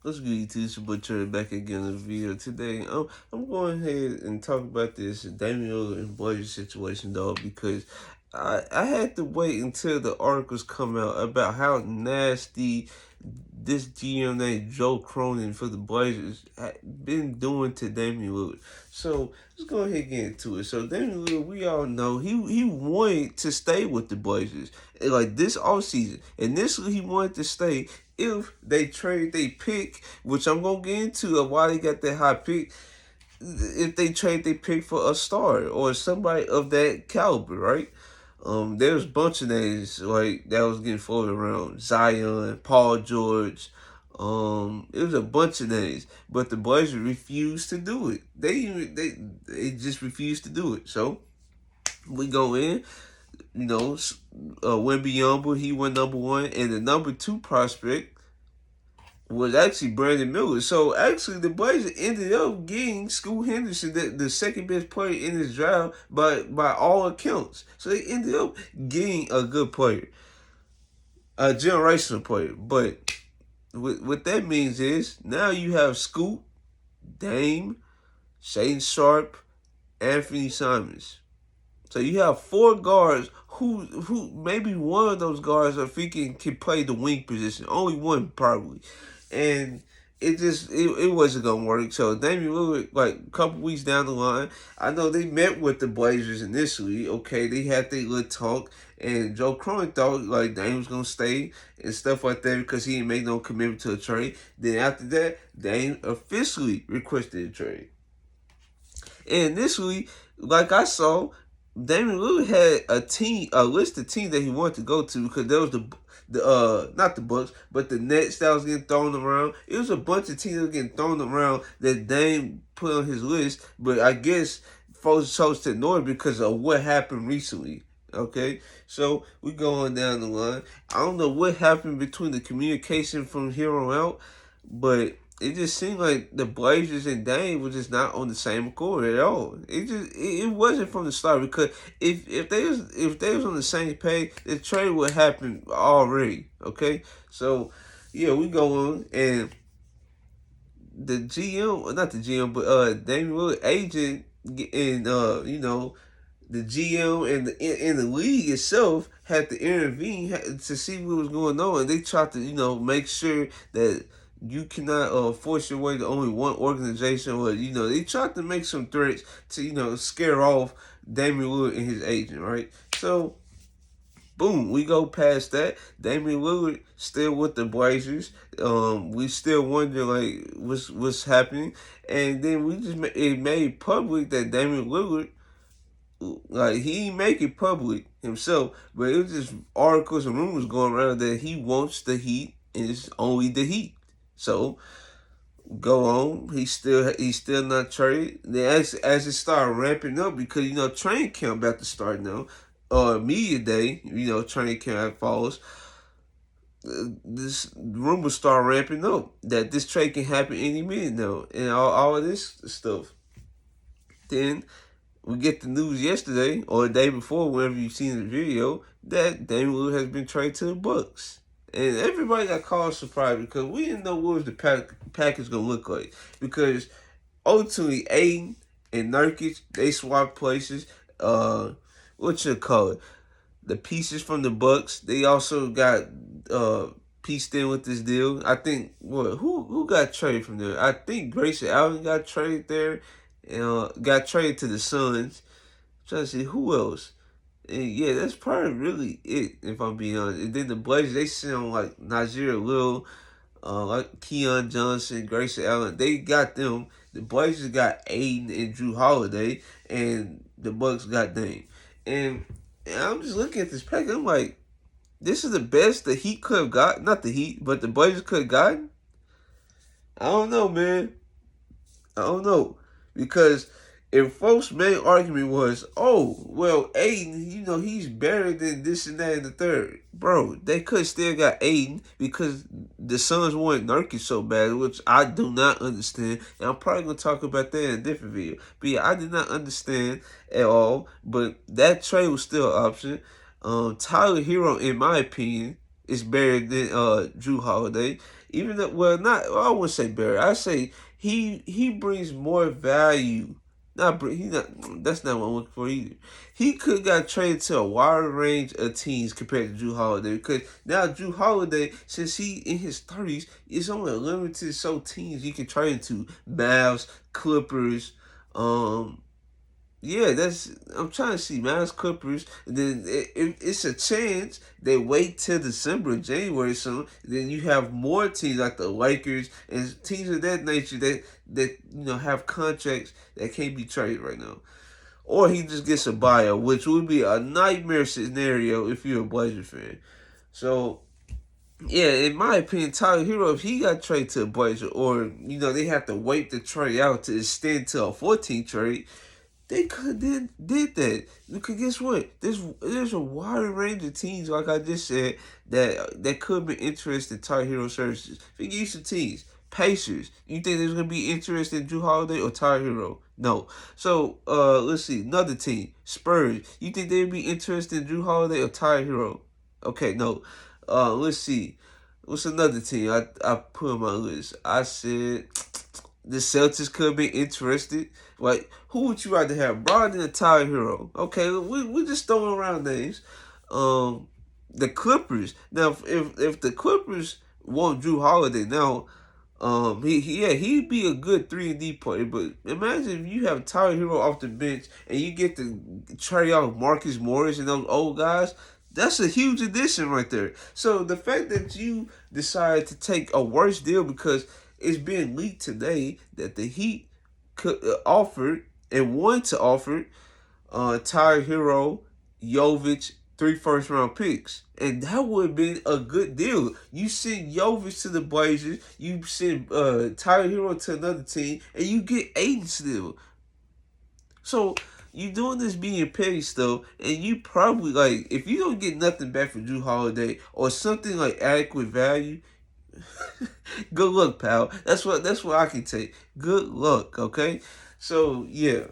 Let's get you to this butcher back again in the video today. I'm going ahead and talk about this Daniel and Blazers situation though, because I had to wait until the articles come out about how nasty this GM named Joe Cronin for the Blazers had been doing to Damian Lillard. So let's go ahead and get into it. So Damian Lillard, we all know he wanted to stay with the Blazers like this offseason. Initially, he wanted to stay if they trade they pick, which I'm gonna get into of why they got that high pick. If they trade they pick for a star or somebody of that caliber, right? There's a bunch of names like that was getting floated around. Zion, Paul George. It was a bunch of names, but the Blazers refused to do it. They just refused to do it. So we go in, you know, Wembyamba, he went number one, and the number two prospect was actually Brandon Miller. So actually, the Blazers ended up getting Scoot Henderson, the second best player in this draft by all accounts. So they ended up getting a good player, a generational player. But what that means is now you have Scoot, Dame, Shane Sharp, Anthony Simons. So you have four guards who maybe one of those guards are thinking can play the wing position. Only one probably. And it wasn't gonna work. So Damian Lillard, like a couple weeks down the line, I know they met with the Blazers initially. Okay, they had their little talk, and Joe Cronin thought like Dame was gonna stay and stuff like that because he didn't make no commitment to a trade. Then after that, Dame officially requested a trade. And initially, like I saw, Damian Lillard had a list of teams that he wanted to go to because there was the not the Bucks, but the Nets that was getting thrown around. It was a bunch of teams that were getting thrown around that Dame put on his list, but I guess folks chose to ignore it because of what happened recently. Okay, so we going down the line. I don't know what happened between the communication from here on out, but it just seemed like the Blazers and Dame were just not on the same accord at all. It wasn't from the start because if they was on the same page, the trade would happen already. Okay, so yeah, we go on and the GM, not the GM, but Damian Lillard agent and the GM and in the league itself had to intervene to see what was going on, and they tried to make sure that you cannot force your way to only one organization, or they tried to make some threats to scare off Damian Lillard and his agent, right? So boom, we go past that. Damian Lillard still with the Blazers. We still wonder like what's happening, and then it made public that Damian Lillard, like, he ain't make it public himself, but it was just articles and rumors going around that he wants the Heat and it's only the Heat. So go on. He's still not traded. Then as it started ramping up, because training camp about to start now, media day, training camp follows. This rumors start ramping up that this trade can happen any minute now, and all of this stuff. Then we get the news yesterday or the day before, whenever you've seen the video, that Damian Lillard has been traded to the Bucks. And everybody got caught surprised because we didn't know what was the package going to look like. Because ultimately, Aiden and Nurkic, they swapped places. What you call it? The pieces from the Bucks, they also got pieced in with this deal. I think, who got traded from there? I think Grayson Allen got traded there. Got traded to the Suns. I'm trying to see who else. And yeah, that's probably really it, if I'm being honest. And then the Blazers, they sit on like Nazir Little, like Keon Johnson, Grayson Allen. They got them. The Blazers got Aiden and Drew Holiday, and the Bucks got Dame. And I'm just looking at this pack. I'm like, this is the best the Heat could have got. Not the Heat, but the Blazers could have gotten. I don't know, man. I don't know. Because if folks' main argument was, oh, well, Aiden, he's better than this and that and the third. Bro, they could still got Aiden because the Suns wanted Nurkic so bad, which I do not understand. And I'm probably going to talk about that in a different video. But yeah, I did not understand at all. But that trade was still an option. Tyler Hero, in my opinion, is better than Drew Holiday. Even though, well, not, well, I wouldn't say better. I say he brings more value. He not. That's not what I'm looking for either. He could got traded to a wider range of teams compared to Drew Holiday, because now Drew Holiday, since he in his 30s, it's only a limited so teams he can trade to. Mavs, Clippers, yeah, that's. I'm trying to see Mavs Clippers. And then it's a chance they wait till December, January, so then you have more teams like the Lakers and teams of that nature that have contracts that can't be traded right now. Or he just gets a buyout, which would be a nightmare scenario if you're a Blazers fan. So yeah, in my opinion, Tyler Hero, if he got traded to a Blazer, or they have to wait the trade out to extend to a 14 trade, they could have did that. Because guess what? There's a wide range of teams, like I just said, that could be interested in Tyler Hero services. Think you some teams. Pacers. You think there's gonna be interest in Drew Holiday or Tyler Hero? No. So let's see. Another team. Spurs. You think they'd be interested in Drew Holiday or Tyler Hero? Okay, no. Let's see. What's another team I put on my list? I said the Celtics could be interested. Like, who would you rather have, Brogdon or Tyler Hero? Okay, we just throwing around names. The Clippers. Now, if the Clippers want Drew Holiday now, he'd be a good 3-and-D player. But imagine if you have Tyler Hero off the bench and you get to trade out Marcus Morris and those old guys. That's a huge addition right there. So the fact that you decided to take a worse deal, because it's being leaked today that the Heat could offered and wanted to offer Tyler Hero, Jovic, 3 first-round picks. And that would have been a good deal. You send Jovic to the Blazers, you send Tyler Hero to another team, and you get Aiden still. So you doing this being petty stuff, and you probably, like, if you don't get nothing back from Drew Holiday or something like adequate value, good luck, pal. That's what I can take. Good luck, okay? So yeah,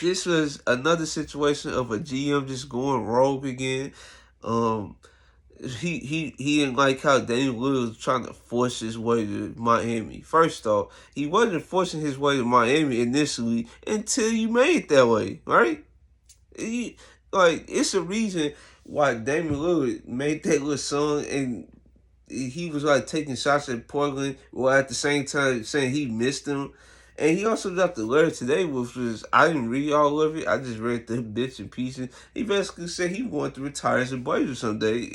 this was another situation of a GM just going rogue again. He didn't like how Damian Lillard was trying to force his way to Miami. First off, he wasn't forcing his way to Miami initially until you made it that way, right? It's a reason why Damian Lillard made that little song, and he was like taking shots at Portland while at the same time saying he missed them. And he also got the letter today, which was, I didn't read all of it. I just read the bits and pieces. He basically said he wanted to retire as a Blazer someday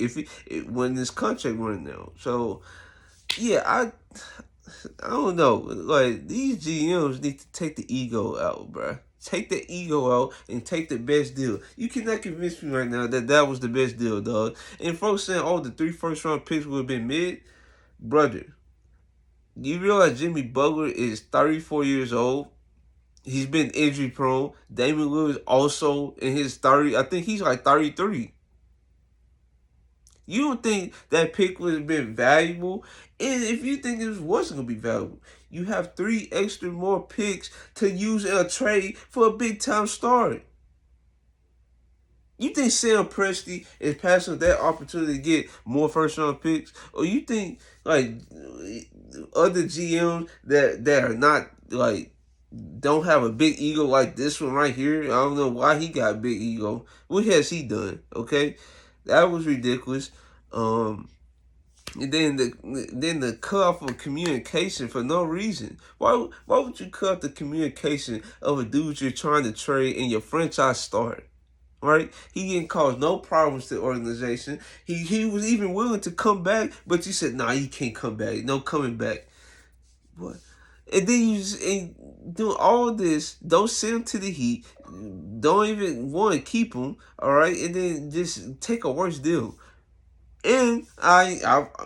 when his contract running out. So yeah, I don't know. Like, these GMs need to take the ego out, bruh. Take the ego out and take the best deal. You cannot convince me right now that was the best deal, dog. And folks saying, oh, the 3 first-round picks would have been mid. Brother, you realize Jimmy Butler is 34 years old? He's been injury prone. Damian Lillard is also in his 30. I think he's like 33. You don't think that pick would have been valuable? And if you think it wasn't going to be valuable, you have 3 extra more picks to use in a trade for a big-time star. You think Sam Presti is passing that opportunity to get more first-round picks? Or you think, like, other GMs that are not, like, don't have a big ego like this one right here? I don't know why he got a big ego. What has he done? Okay? That was ridiculous. And then the cut off of communication for no reason. Why would you cut off the communication of a dude you're trying to trade in your franchise star? Right? He didn't cause no problems to the organization. He was even willing to come back, but you said, nah, he can't come back. No coming back. What? And then you just do all this. Don't send him to the Heat. Don't even want to keep him. All right, and then just take a worse deal. And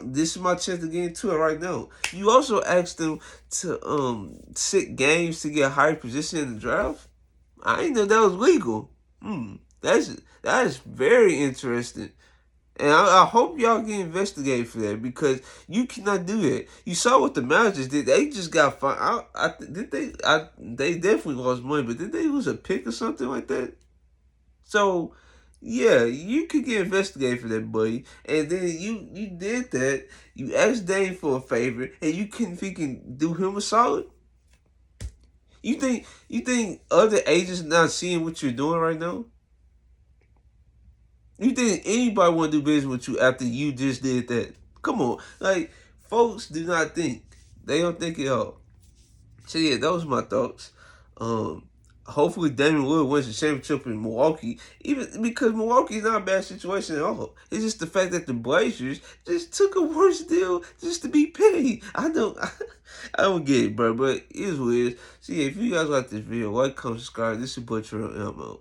this is my chance to get into it right now. You also asked them to sit games to get a higher position in the draft. I didn't know that was legal. That is very interesting. And I hope y'all get investigated for that, because you cannot do that. You saw what the managers did. They just got fined. They definitely lost money, but did they lose a pick or something like that? So Yeah, you could get investigated for that, buddy. And then you did that. You asked Dane for a favor, and you couldn't freaking do him a solid. You think other agents not seeing what you're doing right now? You think anybody want to do business with you after you just did that? Come on, like folks do not think. They don't think at all. So yeah, that was my thoughts. Um, Hopefully Damian Lillard wins the championship in Milwaukee, even because Milwaukee's not a bad situation at all. It's just the fact that the Blazers just took a worse deal just to be paid. I don't get it, bro. But it is what it is. So yeah, if you guys like this video, like, comment, subscribe. This is Butcher Elmo.